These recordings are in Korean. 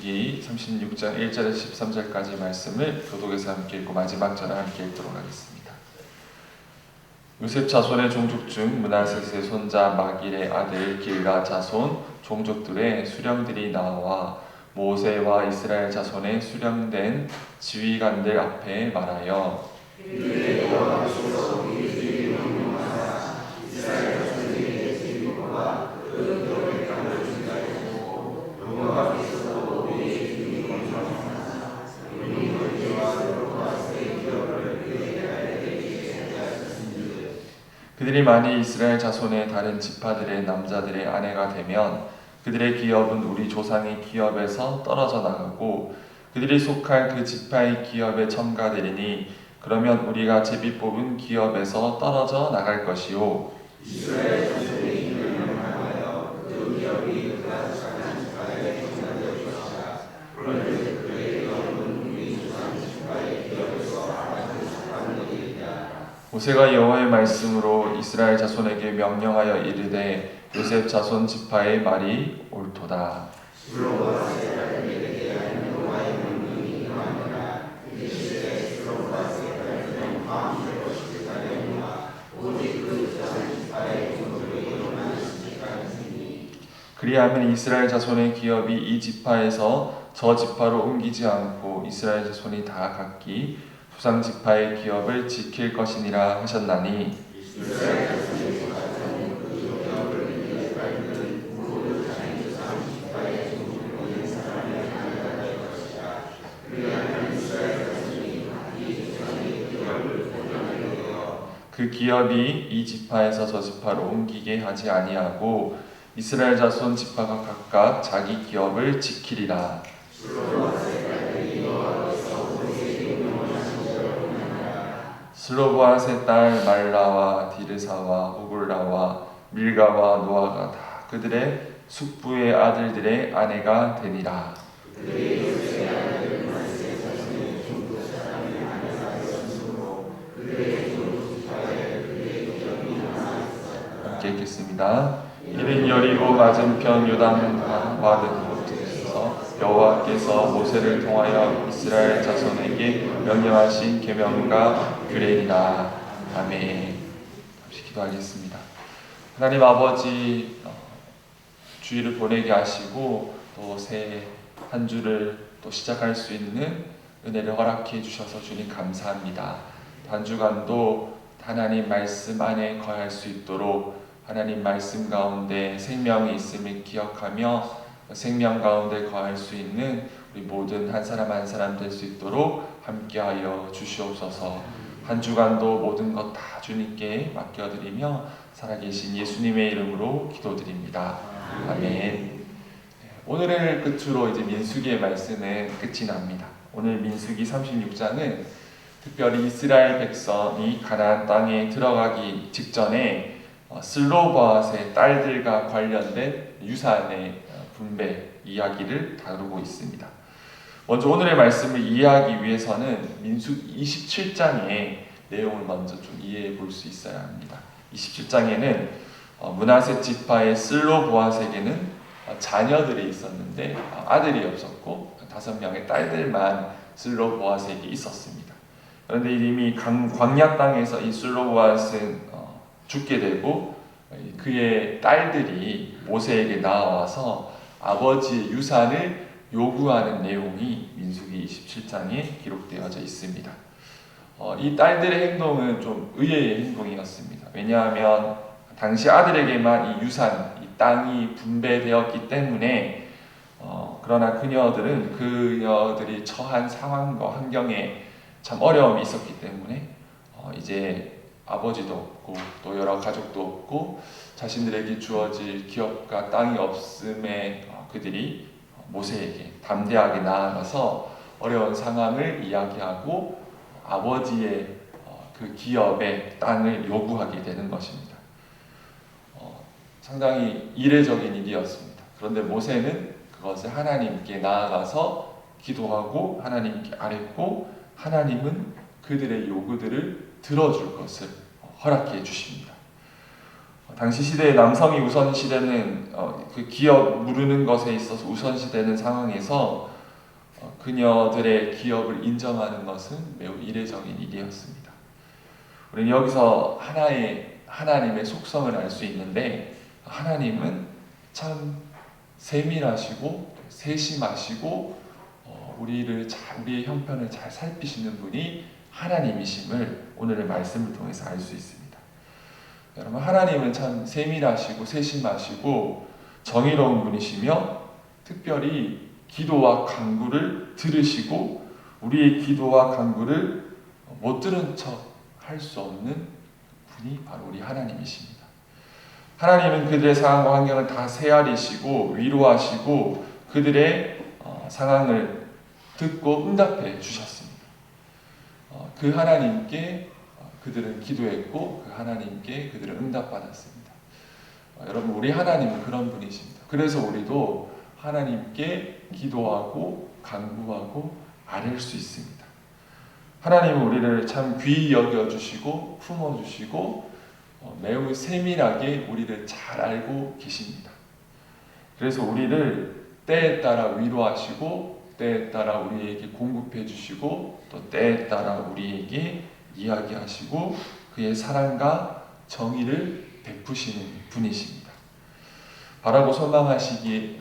민수기 36장 1절에서 13절까지 말씀을 교독에서 함께 읽고 마지막 절을 함께 읽도록 하겠습니다. 요셉 자손의 종족 중 므낫셋의 손자 마길의 아들 길가 자손 종족들의 수령들이 나와 모세와 이스라엘 자손의 수령된 지휘관들 앞에 말하여 그들이 만일 이스라엘 자손의 다른 지파들의 남자들의 아내가 되면 그들의 기업은 우리 조상의 기업에서 떨어져 나가고 그들이 속할 그 지파의 기업에 첨가되리니 그러면 우리가 제비 뽑은 기업에서 떨어져 나갈 것이요 이스라엘 자손의 힘을 명하여 그 기업이 그가 작은 지파에 첨가될 것이라. 그런데 그의 기업은 우리 조상 지파의 기업에서 모세가 여호와의 말씀으로 이스라엘 자손에게 명령하여 이르되 요셉 자손 지파의 말이 옳도다. 그리하면 이스라엘 자손의 기업이 이 지파에서 저 지파로 옮기지 않고 이스라엘 자손이 다 각기 조상 지파의 기업을 지킬 것이니라 하셨나니 그 기업이 이 지파에서 저 지파로 옮기게 하지 아니하고 이스라엘 자손 지파가 각각 자기 기업을 지키리라. 슬로보앗의 딸 말라와 디르사와 호굴라와 밀가와 노아가 다 그들의 숙부의 아들들의 아내가 되니라. 함께 읽겠습니다. 이는 여리고 맞은편 요단 바드 곳에서 여호와께서 모세를 통하여 이스라엘 자손에게 명령하신 계명과 규례니라. 아멘. 잠시 기도하겠습니다. 하나님 아버지, 주일을 보내게 하시고 또 새 한 주를 또 시작할 수 있는 은혜를 허락해 주셔서 주님 감사합니다. 한 주간도 하나님 말씀 안에 거할 수 있도록 하나님 말씀 가운데 생명이 있음을 기억하며 생명 가운데 거할 수 있는 우리 모든 한 사람 한 사람 될 수 있도록 함께하여 주시옵소서. 한 주간도 모든 것 다 주님께 맡겨드리며 살아계신 예수님의 이름으로 기도드립니다. 아멘. 오늘을 끝으로 이제 민수기의 말씀은 끝이 납니다. 오늘 민수기 36장은 특별히 이스라엘 백성이 가나안 땅에 들어가기 직전에 슬로보앗의 딸들과 관련된 유산의 분배 이야기를 다루고 있습니다. 먼저 오늘의 말씀을 이해하기 위해서는 민수기 27장의 내용을 먼저 좀 이해해 볼 수 있어야 합니다. 27장에는 므낫세 지파의 슬로보앗에게는 자녀들이 있었는데 아들이 없었고 5명의 딸들만 슬로보앗에게 있었습니다. 그런데 이미 광야 땅에서 이 슬로보앗은 죽게 되고 그의 딸들이 모세에게 나와서 아버지의 유산을 요구하는 내용이 민수기 27장에 기록되어져 있습니다. 이 딸들의 행동은 좀 의외의 행동이었습니다. 왜냐하면 당시 아들에게만 이 유산, 이 땅이 분배되었기 때문에 그러나 그녀들이 처한 상황과 환경에 참 어려움이 있었기 때문에 이제 아버지도 없고 또 여러 가족도 없고 자신들에게 주어질 기업과 땅이 없음에 그들이 모세에게 담대하게 나아가서 어려운 상황을 이야기하고 아버지의 그 기업의 땅을 요구하게 되는 것입니다. 상당히 이례적인 일이었습니다. 그런데 모세는 그것을 하나님께 나아가서 기도하고 하나님께 아뢰고 하나님은 그들의 요구들을 들어줄 것을 허락해 주십니다. 당시 시대의 남성이 우선시되는 그 기업 무르는 것에 있어서 우선시되는 상황에서 그녀들의 기업을 인정하는 것은 매우 이례적인 일이었습니다. 우리는 여기서 하나님의 속성을 알 수 있는데, 하나님은 참 세밀하시고 세심하시고 우리의 형편을 잘 살피시는 분이 하나님이심을 오늘의 말씀을 통해서 알 수 있습니다. 여러분, 하나님은 참 세밀하시고 세심하시고 정의로운 분이시며, 특별히 기도와 간구를 들으시고 우리의 기도와 간구를 못 들은 척 할 수 없는 분이 바로 우리 하나님이십니다. 하나님은 그들의 상황과 환경을 다 헤아리시고 위로하시고 그들의 상황을 듣고 응답해 주셨습니다. 그 하나님께 그들은 기도했고 그 하나님께 그들은 응답받았습니다. 여러분, 우리 하나님은 그런 분이십니다. 그래서 우리도 하나님께 기도하고 간구하고 아뢰 수 있습니다. 하나님은 우리를 참 귀히 여겨주시고 품어주시고 매우 세밀하게 우리를 잘 알고 계십니다. 그래서 우리를 때에 따라 위로하시고 때에 따라 우리에게 공급해 주시고 또 때에 따라 우리에게 이야기하시고 그의 사랑과 정의를 베푸시는 분이십니다. 바라고 소망하기에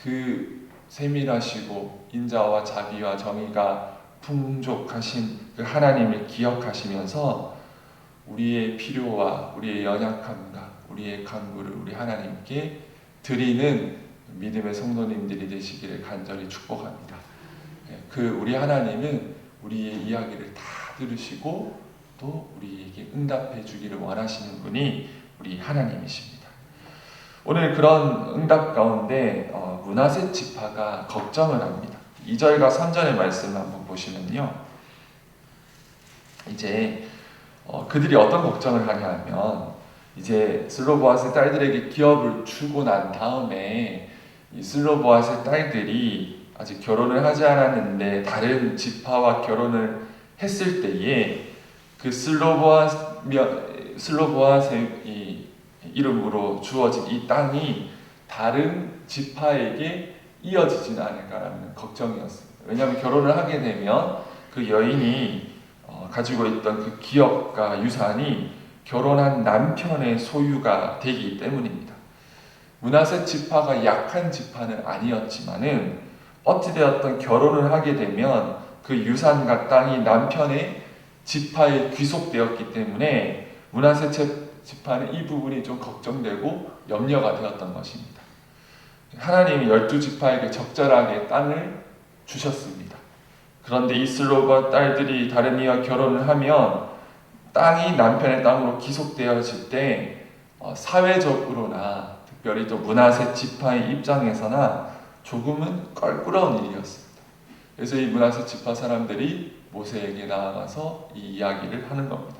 그 세밀하시고 인자와 자비와 정의가 풍족하신 그 하나님을 기억하시면서 우리의 필요와 우리의 연약함과 우리의 간구를 우리 하나님께 드리는 믿음의 성도님들이 되시기를 간절히 축복합니다. 그 우리 하나님은 우리의 이야기를 다 들으시고 또 우리에게 응답해 주기를 원하시는 분이 우리 하나님이십니다. 오늘 그런 응답 가운데 므낫세 지파가 걱정을 합니다. 2절과 3절의 말씀을 한번 보시면요, 이제 그들이 어떤 걱정을 하냐 하면, 이제 슬로보아스의 딸들에게 기업을 주고 난 다음에 이 슬로보아스의 딸들이 아직 결혼을 하지 않았는데 다른 지파와 결혼을 했을 때에 그 슬로보아스의 이름으로 주어진 이 땅이 다른 지파에게 이어지진 않을까라는 걱정이었습니다. 왜냐하면 결혼을 하게 되면 그 여인이 가지고 있던 그 기업과 유산이 결혼한 남편의 소유가 되기 때문입니다. 므낫세 지파가 약한 지파는 아니었지만은 어찌되었던 결혼을 하게 되면 그 유산과 땅이 남편의 지파에 귀속되었기 때문에 므낫세 지파는 이 부분이 좀 걱정되고 염려가 되었던 것입니다. 하나님이 12지파에게 적절하게 땅을 주셨습니다. 그런데 이 슬로바 딸들이 다른 이와 결혼을 하면 땅이 남편의 땅으로 귀속되어질 때 사회적으로나 특별히 또 므낫세 지파의 입장에서나 조금은 껄끄러운 일이었습니다. 그래서 이 므낫세 지파 사람들이 모세에게 나아가서 이 이야기를 하는 겁니다.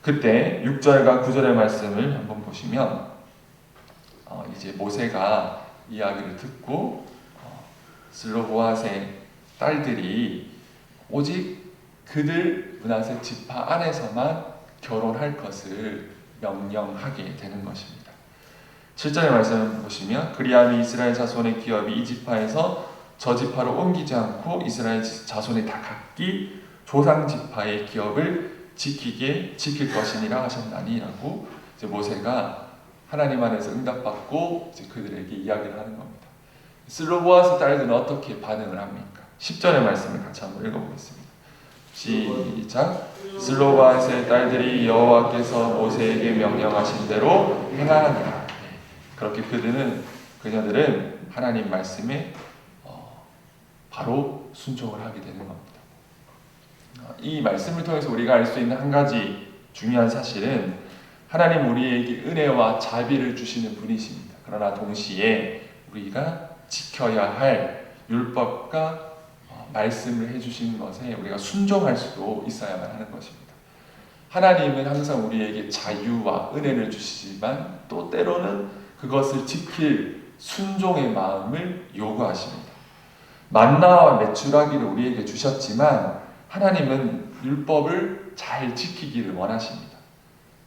그때 6절과 9절의 말씀을 한번 보시면 이제 모세가 이야기를 듣고 슬로보아스의 딸들이 오직 그들 므낫세 지파 안에서만 결혼할 것을 명령하게 되는 것입니다. 7절의 말씀을 보시면 그리하면 이스라엘 자손의 기업이 이 지파에서 저 지파로 옮기지 않고 이스라엘 자손이 다 각기 조상 지파의 기업을 지킬 것이니라 하셨나니라고 이제 모세가 하나님 안에서 응답받고 이제 그들에게 이야기를 하는 겁니다. 슬로보아스 딸들은 어떻게 반응을 합니까? 10절의 말씀을 같이 한번 읽어보겠습니다. 시작. 슬로보아스의 딸들이 여호와께서 모세에게 명령하신 대로 행하니라. 그렇게 그녀들은 하나님 말씀에 바로 순종을 하게 되는 겁니다. 이 말씀을 통해서 우리가 알 수 있는 한 가지 중요한 사실은 하나님 우리에게 은혜와 자비를 주시는 분이십니다. 그러나 동시에 우리가 지켜야 할 율법과 말씀을 해주시는 것에 우리가 순종할 수도 있어야만 하는 것입니다. 하나님은 항상 우리에게 자유와 은혜를 주시지만 또 때로는 그것을 지킬 순종의 마음을 요구하십니다. 만나와 메추라기를 우리에게 주셨지만 하나님은 율법을 잘 지키기를 원하십니다.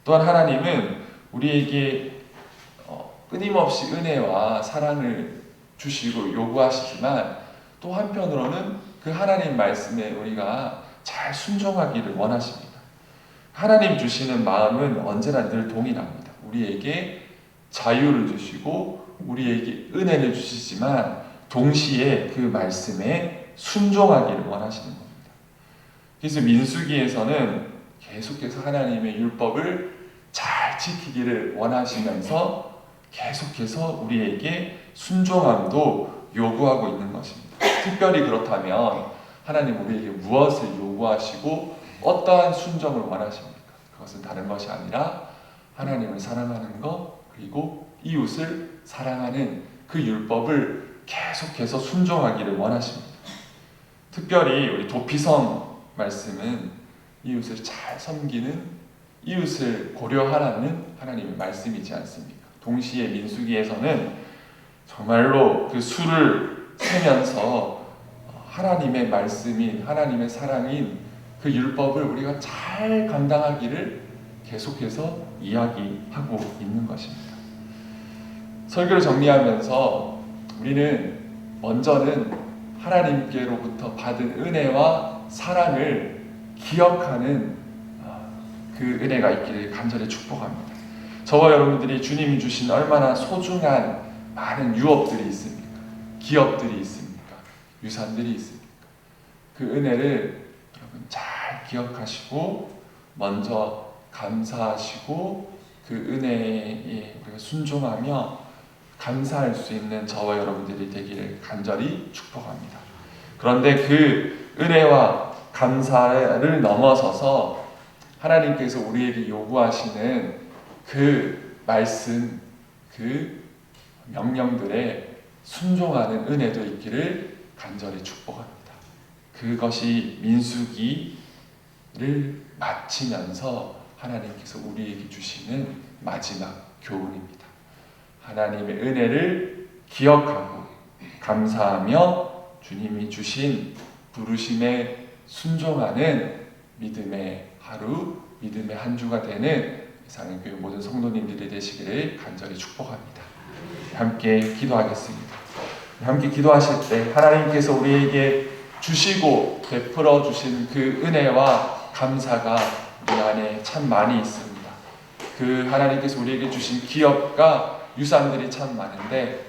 또한 하나님은 우리에게 끊임없이 은혜와 사랑을 주시고 요구하시지만 또 한편으로는 그 하나님 말씀에 우리가 잘 순종하기를 원하십니다. 하나님 주시는 마음은 언제나 늘 동일합니다. 우리에게 자유를 주시고 우리에게 은혜를 주시지만 동시에 그 말씀에 순종하기를 원하시는 겁니다. 그래서 민수기에서는 계속해서 하나님의 율법을 잘 지키기를 원하시면서 계속해서 우리에게 순종함도 요구하고 있는 것입니다. 특별히 그렇다면 하나님 우리에게 무엇을 요구하시고 어떠한 순종을 원하십니까? 그것은 다른 것이 아니라 하나님을 사랑하는 것, 그리고 이웃을 사랑하는 그 율법을 계속해서 순종하기를 원하십니다. 특별히 우리 도피성 말씀은 이웃을 잘 섬기는, 이웃을 고려하라는 하나님의 말씀이지 않습니까? 동시에 민수기에서는 정말로 그 수를 세면서 하나님의 말씀인, 하나님의 사랑인 그 율법을 우리가 잘 감당하기를 계속해서 이야기하고 있는 것입니다. 설교를 정리하면서 우리는 먼저는 하나님께로부터 받은 은혜와 사랑을 기억하는 그 은혜가 있기를 간절히 축복합니다. 저와 여러분들이 주님이 주신 얼마나 소중한 많은 유업들이 있습니까? 기업들이 있습니까? 유산들이 있습니까? 그 은혜를 여러분 잘 기억하시고 먼저 감사하시고 그 은혜에 우리가 순종하며 감사할 수 있는 저와 여러분들이 되기를 간절히 축복합니다. 그런데 그 은혜와 감사를 넘어서서 하나님께서 우리에게 요구하시는 그 말씀, 그 명령들에 순종하는 은혜도 있기를 간절히 축복합니다. 그것이 민수기를 마치면서 하나님께서 우리에게 주시는 마지막 교훈입니다. 하나님의 은혜를 기억하고 감사하며 주님이 주신 부르심에 순종하는 믿음의 하루, 믿음의 한 주가 되는 이상의 교회 모든 성도님들이 되시기를 간절히 축복합니다. 함께 기도하겠습니다. 함께 기도하실 때 하나님께서 우리에게 주시고 베풀어 주신 그 은혜와 감사가 우리 안에 참 많이 있습니다. 그 하나님께서 우리에게 주신 기업과 유산들이 참 많은데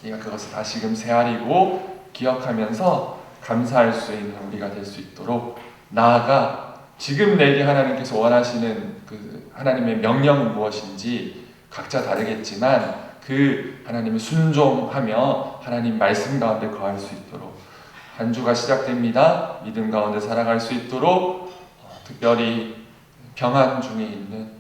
우리가 그것을 다시금 헤아리고 기억하면서 감사할 수 있는 우리가 될 수 있도록 나아가 지금 내게 하나님께서 원하시는 그 하나님의 명령은 무엇인지 각자 다르겠지만 그 하나님을 순종하며 하나님 말씀 가운데 거할 수 있도록 한 주가 시작됩니다. 믿음 가운데 살아갈 수 있도록 특별히 병환 중에 있는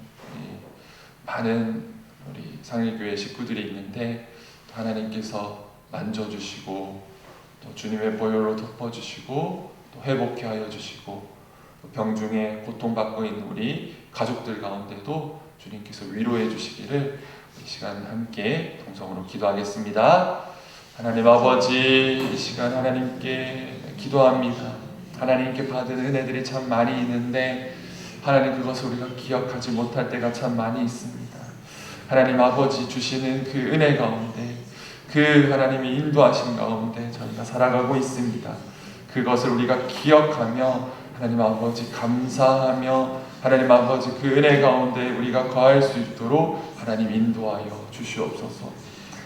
많은 우리 상일교회 식구들이 있는데 하나님께서 만져주시고 또 주님의 보혈로 덮어주시고 또 회복케 하여 주시고 또 병중에 고통받고 있는 우리 가족들 가운데도 주님께서 위로해 주시기를 이 시간 함께 동성으로 기도하겠습니다. 하나님 아버지, 이 시간 하나님께 기도합니다. 하나님께 받은 은혜들이 참 많이 있는데 하나님 그것을 우리가 기억하지 못할 때가 참 많이 있습니다. 하나님 아버지 주시는 그 은혜 가운데 그 하나님의 인도하심 가운데 저희가 살아가고 있습니다. 그것을 우리가 기억하며 하나님 아버지 감사하며 하나님 아버지 그 은혜 가운데 우리가 거할 수 있도록 하나님 인도하여 주시옵소서.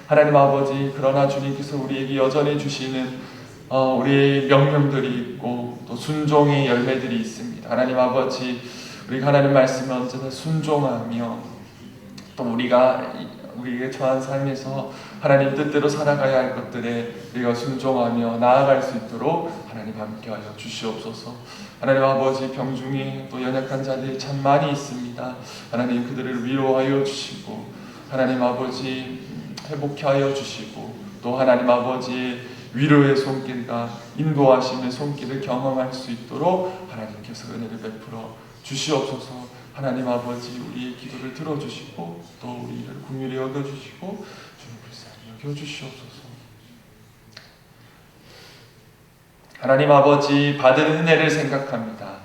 하나님 아버지, 그러나 주님께서 우리에게 여전히 주시는 우리의 명령들이 있고 또 순종의 열매들이 있습니다. 하나님 아버지, 우리가 하나님 말씀에 언제나 순종하며 또 우리가 우리에게 처한 삶에서 하나님 뜻대로 살아가야 할 것들에 우리가 순종하며 나아갈 수 있도록 하나님 함께하여 주시옵소서. 하나님 아버지, 병중에 또 연약한 자들이 참 많이 있습니다. 하나님 그들을 위로하여 주시고 하나님 아버지 회복케 하여 주시고 또 하나님 아버지 위로의 손길과 인도하심의 손길을 경험할 수 있도록 하나님께서 은혜를 베풀어 주시옵소서. 하나님 아버지, 우리의 기도를 들어주시고 또 우리를 긍휼히 여겨주시고 주님 불쌍히 여겨주시옵소서. 하나님 아버지, 받은 은혜를 생각합니다.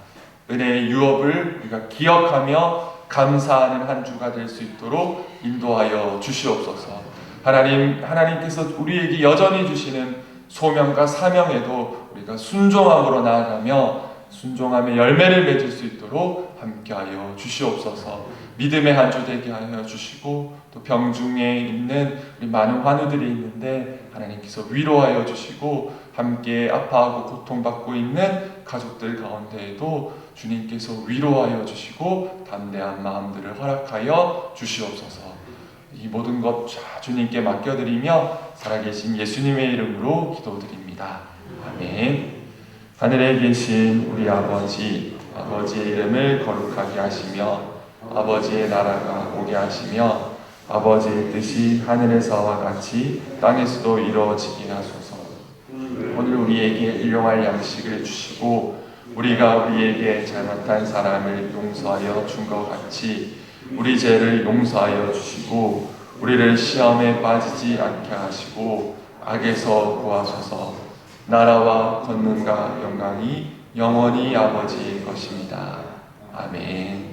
은혜의 유업을 우리가 기억하며 감사하는 한 주가 될 수 있도록 인도하여 주시옵소서. 하나님께서 우리에게 여전히 주시는 소명과 사명에도 우리가 순종함으로 나아가며 순종함의 열매를 맺을 수 있도록 함께하여 주시옵소서. 믿음의 한 주 되게 하여 주시고 또 병중에 있는 우리 많은 환우들이 있는데 하나님께서 위로하여 주시고 함께 아파하고 고통받고 있는 가족들 가운데에도 주님께서 위로하여 주시고 담대한 마음들을 허락하여 주시옵소서. 이 모든 것 주님께 맡겨드리며 살아계신 예수님의 이름으로 기도드립니다. 아멘. 하늘에 계신 우리 아버지, 아버지의 이름을 거룩하게 하시며 아버지의 나라가 오게 하시며 아버지의 뜻이 하늘에서와 같이 땅에서도 이루어지게 하소서. 오늘 우리에게 일용할 양식을 주시고 우리가 우리에게 잘못한 사람을 용서하여 준 것 같이 우리 죄를 용서하여 주시고 우리를 시험에 빠지지 않게 하시고 악에서 구하소서. 나라와 권능과 영광이 영원히 아버지의 것입니다. 아멘.